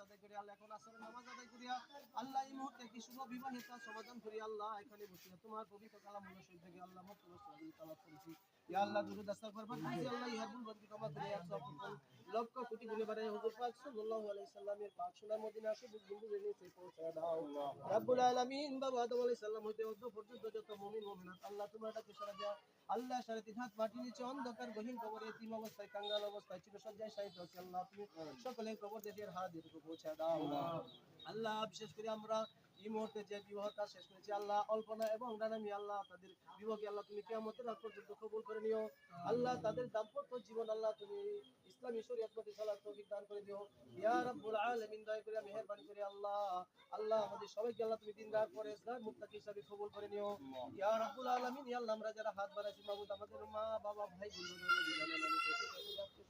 আদায় করি আল্লাহ, এখন আসরের নামাজ আদায় করিয়া আল্লাহ এই মুহূর্তে কি শুভ বিবাহের কাজ সমাধান করি আল্লাহ, এখানে বসিয়া তোমার পবিত্র কালামুল্লাহ শরীফ থেকে আল্লাহ মতলব তালাত করেছি। ইয়া আল্লাহ দুরূদ আস্তাগফির করছি আল্লাহ, ইহার ভুল ভ্রান্তি ক্ষমা করে 100 লক্ষ কোটি গুণে বাড়াই হুজুর পাক সাল্লাল্লাহু আলাইহি সাল্লামের পাক সোনার মদিনা আসে বিন্দু জেনে পৌঁছে দাও রব্বুল আলামিন। বাবা আদম আলাইহিস সালাম হইতে অদ্য পর্যন্ত যত মুমিন মুমিনাত আল্লাহ তোমার ডাকে সাড়া দেয়া আল্লাহ, সাড়ে 3 হাত মাটির নিচে অন্ধকার গহীন কবরে এতিম অবস্থায় কাঙ্গাল অবস্থায় চিরসজ্জায় শায়িত আছে আল্লাহ, তুমি সকলের কবর দেশের হাত দিয়ে পৌঁছে দাও আল্লাহ। বিশেষ করে আমরা এই মুহূর্তে যে বিবাহটা শেষ করেছি আল্লাহ, অল্পনা এবং রানামি আল্লাহ, তাদের বিবাহকে আল্লাহ তুমি কিয়ামতের আগ পর্যন্ত কবুল করে নিও আল্লাহ। তাদের দাম্পত্য জীবন আল্লাহ তুমি ইসলামী শরীয়ত মতে চলার তৌফিক দান করে দিও ইয়া রাব্বুল আলামিন। দয়া করে মেহেরবানি করে আল্লাহ, আল্লাহ আমাদের সবাইকে আল্লাহ তুমি দিনদার পরেজগার মুত্তাকি হিসাবে কবুল করে নিও ইয়া রাব্বুল আলামিন। ইয়া আল্লাহ, আমরা যারা হাত বাড়াইছি মাবুদ, আমাদের মা বাবা ভাই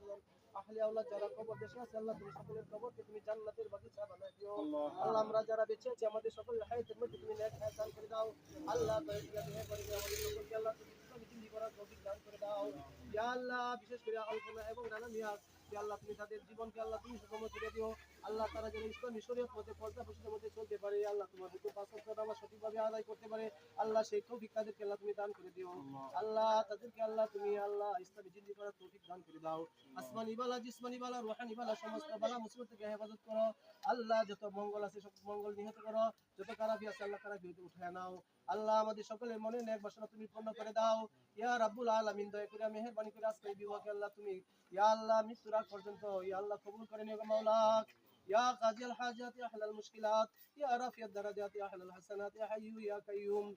বোন আহলে আওলাদ যারা কবর দেশে আছে আল্লাহ, তুমি সকলের কবরকে তুমি জান্নাতের বাগিচা বানায় দিও আল্লাহ। আমরা যারা বেঁচে আছি আমাদের সকলের হায়াতের মধ্যে তুমি নেক হায়াত দান করে দাও আল্লাহ। দয়া করে আমাদের সকলকে আল্লাহ তুমি ইসলামী জিন্দেগি করার তৌফিক দান করে দাও ইয়া আল্লাহ। বিশেষ করে আলপনা এবং রানা মিয়াজ আল্লাহ, তুমি তাদের জীবনকে আল্লাহ তুমি সুগম করে দিও আল্লাহ, তারা যেন ইসলামী শরীয়ত মতে পর্দা প্রশাসনের মধ্যে চলতে পারে আল্লাহ, তোমার হুকুম পাঁচ ওয়াক্ত নামাজ সঠিকভাবে আদায় করতে পারে আল্লাহ, সেই তৌফিক তাদেরকে আল্লাহ তুমি দান করে দিও আল্লাহ। তাদেরকে আল্লাহ তুমি আল্লাহ ইসলামী জিন্দেগি করার তৌফিক দান করে দাও। আসমানি বালা জিসমানি বালা রুহানি বালা সমস্ত বালা মুসিবত থেকে হেফাজত করো আল্লাহ। যত মঙ্গল আছে সব মঙ্গল নিহত করো, যত খারাপি আছে আল্লাহ খারাপি উঠায় নাও আল্লাহ। আমাদের সকলের মনে নেক বাসনা তুমি পূর্ণ করে দাও ইয়া রাব্বুল আলামিন। দয়া করে মেহেরবানি করে আজকে এই বিবাহকে আল্লাহ তুমি ইয়া আল্লাহ মৃত্যুর আগ পর্যন্ত ইয়া আল্লাহ কবুল করে নিও মাওলা ইয়া কাজিয়াল হাজাত ইয়া হালাল মুশকিলাত ইয়া রাফিয়াদ দারাজাত ইয়া হালাল হাসানাত ইয়া হাইয়্যু ইয়া কাইয়্যুম।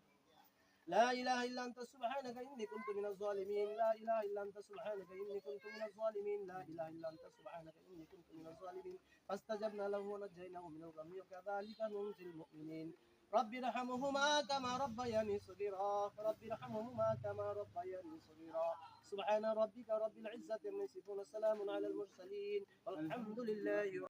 لا إله إلا أنت سبحانك إني كنت من الظالمين، لا إله إلا أنت سبحانك إني كنت من الظالمين، لا إله إلا أنت سبحانك إني كنت من الظالمين. فاستجبنا له ونجيناه من الغم وكذلك ننجي المؤمنين. رب ارحمهما كما ربياني صغيرا، رب ارحمهما كما ربياني صغيرا. سبحان ربك رب العزة عما يصفون، سلام على المرسلين والحمد لله.